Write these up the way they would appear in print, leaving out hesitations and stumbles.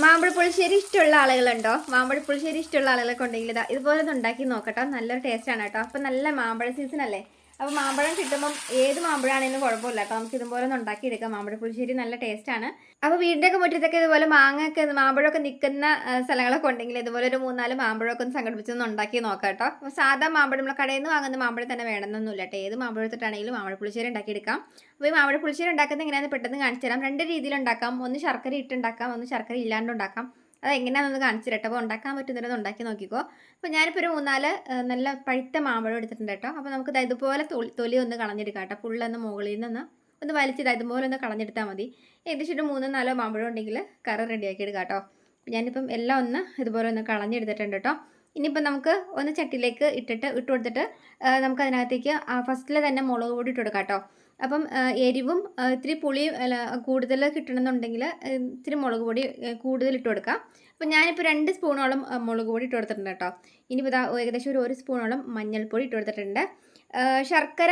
മാമ്പഴ പുളിശ്ശേരി ഇഷ്ടമുള്ള ആളുകളുണ്ടോ? മാമ്പഴ പുളിശ്ശേരി ഇഷ്ടമുള്ള ആളുകളൊക്കെ ഉണ്ടെങ്കിൽ ഇതുപോലെ ഒന്ന് ഉണ്ടാക്കി നോക്കട്ടോ. നല്ലൊരു ടേസ്റ്റാണ് കേട്ടോ. അപ്പം നല്ല മാമ്പഴ സീസൺ അല്ലേ? അപ്പോൾ മാമ്പഴം കിട്ടുമ്പം ഏത് മാമ്പഴമാണെങ്കിലും കുഴപ്പമില്ല കേട്ടോ. നമുക്ക് ഇതുപോലെ ഒന്ന് ഉണ്ടാക്കിയെടുക്കാം. മാമ്പഴ പുളിശ്ശേരി നല്ല ടേസ്റ്റാണ്. അപ്പോൾ വീടിൻ്റെയൊക്കെ മുറ്റത്തൊക്കെ ഇതുപോലെ മാമ്പഴമൊക്കെ നിൽക്കുന്ന സ്ഥലങ്ങളൊക്കെ ഉണ്ടെങ്കിൽ ഇതുപോലെ ഒരു 3-4 മാമ്പഴമൊക്കെ ഒന്ന് സംഘടിപ്പിച്ചൊന്ന് ഉണ്ടാക്കി നോക്കാം കേട്ടോ. അപ്പോൾ സാധാ മാമ്പഴം നമ്മൾ കടയിൽ നിന്ന് വാങ്ങുന്ന മാമ്പഴം തന്നെ വേണമെന്നൊന്നുമില്ല കേട്ടോ. ഏത് മാമ്പഴത്തിട്ടാണെങ്കിലും മാമ്പഴ പുളിശ്ശേരി ഉണ്ടാക്കിയെടുക്കാം. അപ്പോൾ ഈ മാമ്പഴ പുളിശ്ശേരി ഉണ്ടാക്കുന്നത് എങ്ങനെയാണെന്ന് പെട്ടെന്ന് കാണിച്ചു തരാം. 2 രീതിയിൽ ഉണ്ടാക്കാം. ഒന്ന് ശർക്കര ഇട്ടുണ്ടാക്കാം, ഒന്ന് ശർക്കര ഇല്ലാണ്ട് ഉണ്ടാക്കാം. അത് എങ്ങനെയാണെന്നൊന്ന് കാണിച്ചു തരട്ടെ. അപ്പോൾ ഉണ്ടാക്കാൻ പറ്റുന്നവരൊന്ന് ഉണ്ടാക്കി നോക്കിക്കോ. അപ്പോൾ ഞാനിപ്പോൾ ഒരു 3-4 നല്ല പഴുത്ത മാമ്പഴം എടുത്തിട്ടുണ്ട് കേട്ടോ. അപ്പോൾ നമുക്ക് ഇതുപോലെ തൊലി ഒന്ന് കളഞ്ഞെടുക്കാം കേട്ടോ. ഫുള്ളൊന്ന് മുകളിൽ നിന്ന് ഒന്ന് വലിച്ചിട്ട് ഇതുപോലെ ഒന്ന് കളഞ്ഞെടുത്താൽ മതി. ഏകദേശം ഒരു 3-4 മാമ്പഴം ഉണ്ടെങ്കിൽ കറി റെഡിയാക്കി എടുക്കാം കേട്ടോ. ഞാനിപ്പം എല്ലാം ഒന്ന് ഇതുപോലെ ഒന്ന് കളഞ്ഞെടുത്തിട്ടുണ്ട് കേട്ടോ. ഇനിയിപ്പം നമുക്ക് ഒന്ന് ചട്ടിയിലേക്ക് ഇട്ട് കൊടുത്തിട്ട് നമുക്ക് അതിനകത്തേക്ക് ഫസ്റ്റിൽ തന്നെ മുളക് പൊടി ഇട്ട് കൊടുക്കാം കേട്ടോ. അപ്പം എരിവും ഇത്തിരി പുളിയും കൂടുതൽ കിട്ടണമെന്നുണ്ടെങ്കിൽ ഇത്തിരി മുളക് പൊടി കൂടുതൽ ഇട്ട് കൊടുക്കാം. അപ്പം ഞാനിപ്പോൾ 2 സ്പൂണോളം മുളക് പൊടി ഇട്ട് കൊടുത്തിട്ടുണ്ട് കേട്ടോ. ഇനിയിപ്പോൾ ഏകദേശം ഒരു സ്പൂണോളം മഞ്ഞൾപ്പൊടി ഇട്ട് കൊടുത്തിട്ടുണ്ട്. ശർക്കര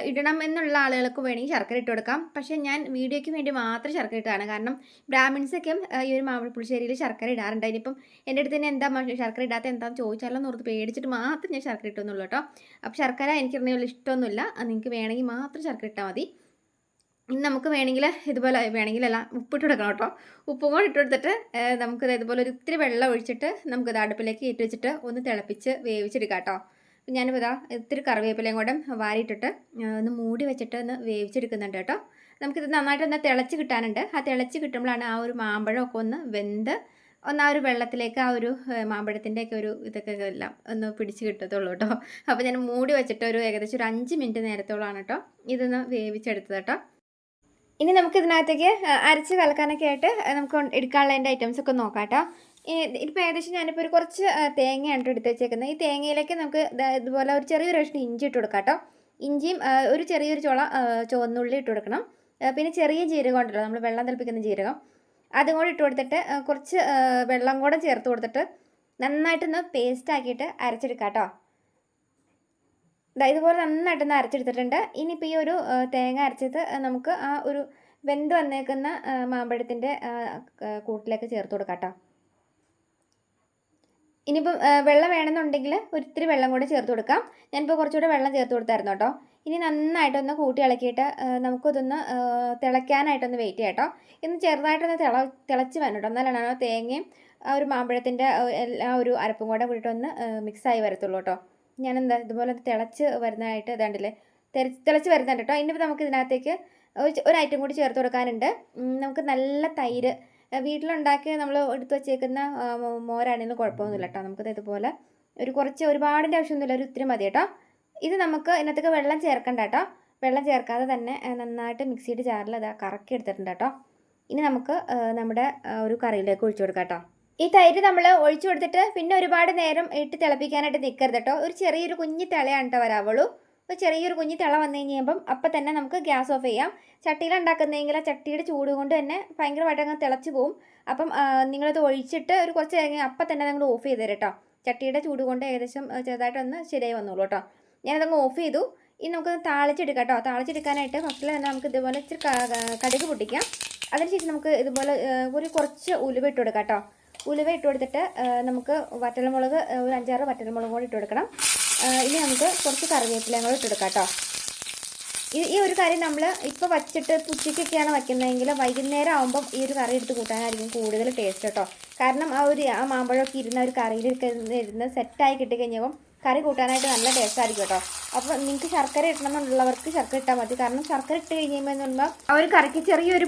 ഇടണം എന്നുള്ള ആളുകൾക്ക് വേണമെങ്കിൽ ശർക്കര ഇട്ട് കൊടുക്കാം. പക്ഷേ ഞാൻ വീഡിയോയ്ക്ക് വേണ്ടി മാത്രം ശർക്കര ഇട്ടതാണ്. കാരണം ബ്രാഹ്മിൻസൊക്കെ ഈ ഒരു മാമ്പഴ പുളിശ്ശേരിയിൽ ശർക്കര ഇടാറുണ്ട്. ഇനിയിപ്പം എൻ്റെ അടുത്ത് തന്നെ എന്താ ശർക്കര ഇടാത്ത എന്താണെന്ന് ചോദിച്ചാലോ എന്നോർത്ത് പേടിച്ചിട്ട് മാത്രം ഞാൻ ശർക്കര ഇട്ടെന്നുള്ളൂ കേട്ടോ. അപ്പോൾ ശർക്കര എനിക്കിടുന്ന ഇഷ്ടമൊന്നുമില്ല. നിങ്ങൾക്ക് വേണമെങ്കിൽ മാത്രം ശർക്കര ഇട്ടാൽ മതി. ഇനി നമുക്ക് വേണമെങ്കിൽ ഇതുപോലെ വേണമെങ്കിലല്ല ഉപ്പിട്ട് കൊടുക്കണം കേട്ടോ. ഉപ്പും കൂടെ ഇട്ട് കൊടുത്തിട്ട് നമുക്കിത് ഇതുപോലെ ഒരു ഇത്തിരി വെള്ളം ഒഴിച്ചിട്ട് നമുക്കിത് അടുപ്പിലേക്ക് ഇട്ട് വെച്ചിട്ട് ഒന്ന് തിളപ്പിച്ച് വേവിച്ചെടുക്കാം കേട്ടോ. ഞാനിപ്പോൾ ഇത്തിരി കറിവേപ്പിലയും കൂടെ വാരിയിട്ടിട്ട് ഒന്ന് മൂടി വെച്ചിട്ട് ഒന്ന് വേവിച്ചെടുക്കുന്നുണ്ട് കേട്ടോ. നമുക്കിത് നന്നായിട്ടൊന്ന് തിളച്ച് കിട്ടാനുണ്ട്. ആ തിളച്ച് കിട്ടുമ്പോഴാണ് ആ ഒരു മാമ്പഴമൊക്കെ ഒന്ന് വെന്ത് ആ ഒരു വെള്ളത്തിലേക്ക് ആ ഒരു മാമ്പഴത്തിൻ്റെയൊക്കെ ഒരു ഇതൊക്കെ എല്ലാം ഒന്ന് പിടിച്ച് കിട്ടത്തുള്ളൂ കേട്ടോ. അപ്പോൾ ഞാൻ മൂടി വെച്ചിട്ട് ഏകദേശം ഒരു 5 മിനിറ്റ് നേരത്തോളമാണ് കേട്ടോ ഇതൊന്ന് വേവിച്ചെടുത്തത് കേട്ടോ. ഇനി നമുക്ക് ഇതിനകത്തേക്ക് അരച്ച് കലക്കാനൊക്കെ ആയിട്ട് നമുക്ക് എടുക്കാനുള്ള ഐറ്റംസൊക്കെ നോക്കാം കേട്ടോ. ഇപ്പോൾ ഏകദേശം ഞാനിപ്പോൾ ഒരു കുറച്ച് തേങ്ങയാണ് എടുത്ത് വെച്ചേക്കുന്നത്. ഈ തേങ്ങയിലേക്ക് നമുക്ക് ഇതുപോലെ ഒരു ചെറിയൊരു കഷ്ണം ഇഞ്ചി ഇട്ട് കൊടുക്കാം കേട്ടോ. ഇഞ്ചിയും ഒരു ചെറിയൊരു ചുവന്നുള്ളി ഇട്ട് കൊടുക്കണം. പിന്നെ ചെറിയ ജീരകം ഉണ്ടല്ലോ, നമ്മൾ വെള്ളം തിളപ്പിക്കുന്ന ജീരകം, അതും കൂടെ ഇട്ട് കൊടുത്തിട്ട് കുറച്ച് വെള്ളം കൂടെ ചേർത്ത് കൊടുത്തിട്ട് നന്നായിട്ടൊന്ന് പേസ്റ്റ് ആക്കിയിട്ട് അരച്ചെടുക്കാം കേട്ടോ. ഇതുപോലെ നന്നായിട്ടൊന്ന് അരച്ചെടുത്തിട്ടുണ്ട്. ഇനിയിപ്പോൾ ഈ ഒരു തേങ്ങ അരച്ചത് നമുക്ക് ആ ഒരു വെന്ത് വന്നേക്കുന്ന മാമ്പഴത്തിൻ്റെ കൂട്ടിലേക്ക് ചേർത്ത് കൊടുക്കാം കേട്ടോ. ഇനിയിപ്പം വെള്ളം വേണമെന്നുണ്ടെങ്കിൽ ഒരിത്തിരി വെള്ളം കൂടെ ചേർത്ത് കൊടുക്കാം. ഞാനിപ്പോൾ കുറച്ചുകൂടെ വെള്ളം ചേർത്ത് കൊടുത്തായിരുന്നു കേട്ടോ. ഇനി നന്നായിട്ടൊന്ന് കൂട്ടി ഇളക്കിയിട്ട് നമുക്കിതൊന്ന് തിളയ്ക്കാനായിട്ടൊന്ന് വെയിറ്റ് ചെയ്യാം കേട്ടോ. ഇന്ന് ചെറുതായിട്ടൊന്ന് തിളച്ച് വരണം കേട്ടോ. എന്നാലാണ് തേങ്ങയും ആ ഒരു മാമ്പഴത്തിൻ്റെ എല്ലാ ഒരു അരപ്പും കൂടെ കൂടിയിട്ടൊന്ന് മിക്സായി വരത്തുള്ളൂ കേട്ടോ. ഞാനെന്താ ഇതുപോലെ തിളച്ച് വരുന്നതായിട്ട് ഇതാണ്ടില്ലേ, തിളച്ച് വരുന്നുണ്ട് കേട്ടോ. ഇനിയിപ്പോൾ നമുക്ക് ഇതിനകത്തേക്ക് ഒരു ഐറ്റം കൂടി ചേർത്ത് കൊടുക്കാനുണ്ട്. നമുക്ക് നല്ല തൈര് വീട്ടിലുണ്ടാക്കി നമ്മൾ എടുത്ത് വെച്ചേക്കുന്ന മോരാണെങ്കിലും കുഴപ്പമൊന്നുമില്ല കേട്ടോ. നമുക്കത് ഇതുപോലെ ഒരുപാടിൻ്റെ ആവശ്യമൊന്നുമില്ല, ഒരു ഇത്തിരി മതി കേട്ടോ. ഇത് നമുക്ക് ഇതിനകത്തേക്ക് വെള്ളം ചേർക്കണ്ട കേട്ടോ. വെള്ളം ചേർക്കാതെ തന്നെ നന്നായിട്ട് മിക്സിയുടെ ജാറിൽ അത് കറക്കി എടുത്തിട്ടുണ്ട് കേട്ടോ. ഇനി നമുക്ക് നമ്മുടെ ഒരു കറിയിലേക്ക് ഒഴിച്ചു കൊടുക്കാം കേട്ടോ. ഈ തൈര് നമ്മൾ ഒഴിച്ചു കൊടുത്തിട്ട് പിന്നെ ഒരുപാട് നേരം ഇട്ട് തിളപ്പിക്കാനായിട്ട് നിൽക്കരുത് കേട്ടോ. ഒരു ചെറിയൊരു കുഞ്ഞി തിളയാണ് കേട്ടോ വരാവുള്ളൂ. അപ്പോൾ ചെറിയൊരു കുഞ്ഞി തിള വന്നു കഴിയുമ്പം അപ്പം തന്നെ നമുക്ക് ഗ്യാസ് ഓഫ് ചെയ്യാം. ചട്ടിയിലുണ്ടാക്കുന്നതെങ്കിൽ ആ ചട്ടിയുടെ ചൂട് കൊണ്ട് തന്നെ ഭയങ്കരമായിട്ട് അങ്ങ് തിളച്ച് പോവും. അപ്പം നിങ്ങളത് ഒഴിച്ചിട്ട് ഒരു കുറച്ച് കഴിഞ്ഞ് അപ്പം തന്നെ നിങ്ങൾ ഓഫ് ചെയ്ത് തരാം കേട്ടോ. ചട്ടിയുടെ ചൂട് കൊണ്ട് ഏകദേശം ചെറുതായിട്ടൊന്ന് ശരിയായി വന്നോളൂ കേട്ടോ. ഞാനതങ്ങ് ഓഫ് ചെയ്തു. ഇനി നമുക്ക് താളിച്ചെടുക്കാം കേട്ടോ. താളിച്ചെടുക്കാനായിട്ട് ഫസ്റ്റിൽ തന്നെ നമുക്ക് ഇതുപോലെ ഇച്ചിരി കടുക് പൊട്ടിക്കാം. അതിനുശേഷം നമുക്ക് ഇതുപോലെ കുറച്ച് ഉലുവ ഇട്ട് കൊടുക്കാം കേട്ടോ. ഉലുവ ഇട്ട് കൊടുത്തിട്ട് നമുക്ക് വറ്റൽമുളക് ഒരു 5-6 വറ്റൽമുളക് കൂടി ഇട്ട് കൊടുക്കണം. ഇനി നമുക്ക് കുറച്ച് കറിവേപ്പിലയും കൂടെ ഇട്ട് കൊടുക്കാം കേട്ടോ. ഈ ഒരു കറി നമ്മൾ ഇപ്പോൾ വച്ചിട്ട് ഉച്ചയ്ക്കൊക്കെയാണ് വയ്ക്കുന്നതെങ്കിൽ വൈകുന്നേരം ആകുമ്പം ഈ ഒരു കറി എടുത്ത് കൂട്ടാനായിരിക്കും കൂടുതൽ ടേസ്റ്റ് കേട്ടോ. കാരണം ആ മാമ്പഴമൊക്കെ ഇരുന്ന ഒരു കറിയിലൊക്കെ ഇരുന്ന് സെറ്റായി കിട്ടിക്കഴിഞ്ഞപ്പം കറി കൂട്ടാനായിട്ട് നല്ല ടേസ്റ്റ് ആയിരിക്കും കേട്ടോ. അപ്പോൾ നിങ്ങൾക്ക് ശർക്കര ഇടണമെന്നുള്ളവർക്ക് ശർക്കര ഇട്ടാൽ മതി. കാരണം ശർക്കര ഇട്ട് കഴിയുമ്പോൾ എന്ന് പറയുമ്പോൾ ആ ഒരു കറിക്ക് ചെറിയൊരു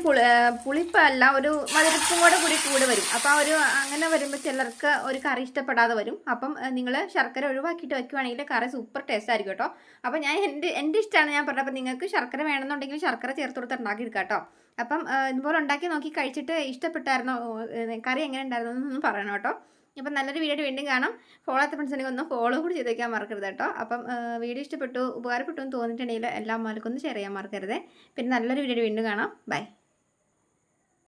പുളിപ്പല്ല, ഒരു മധുരപ്പും കൂടെ വരും. അപ്പോൾ അങ്ങനെ വരുമ്പോൾ ചിലർക്ക് ഒരു കറി ഇഷ്ടപ്പെടാതെ വരും. അപ്പം നിങ്ങൾ ശർക്കര ഒഴിവാക്കിയിട്ട് വയ്ക്കുവാണെങ്കിൽ കറി സൂപ്പർ ടേസ്റ്റ് ആയിരിക്കും കേട്ടോ. അപ്പോൾ ഞാൻ എൻ്റെ ഇഷ്ടമാണ് ഞാൻ പറഞ്ഞത്. അപ്പോൾ നിങ്ങൾക്ക് ശർക്കര വേണമെന്നുണ്ടെങ്കിൽ ശർക്കര ചേർത്ത് കൊടുത്ത് ഉണ്ടാക്കിയെടുക്കാം കേട്ടോ. അപ്പം ഇതുപോലെ ഉണ്ടാക്കി നോക്കി കഴിച്ചിട്ട് ഇഷ്ടപ്പെട്ടായിരുന്നോ, കറി എങ്ങനെ ഉണ്ടായിരുന്നു എന്നൊന്നും പറയണം കേട്ടോ. അപ്പം നല്ലൊരു വീഡിയോ വീണ്ടും കാണാം. ഫോളോ ആത്ത ഫ്രണ്ട്സിനെ ഒന്ന് ഫോളോ കൂടി ചെയ്ത് വയ്ക്കാൻ മറക്കരുത് കേട്ടോ. അപ്പം വീഡിയോ ഇഷ്ടപ്പെട്ടു ഉപകാരപ്പെട്ടു എന്ന് തോന്നിയിട്ടുണ്ടെങ്കിൽ എല്ലാ അമ്മമാർക്കും ഒന്ന് ഷെയർ ചെയ്യാൻ മറക്കരുത്. പിന്നെ നല്ലൊരു വീഡിയോ വീണ്ടും കാണാം. ബൈ.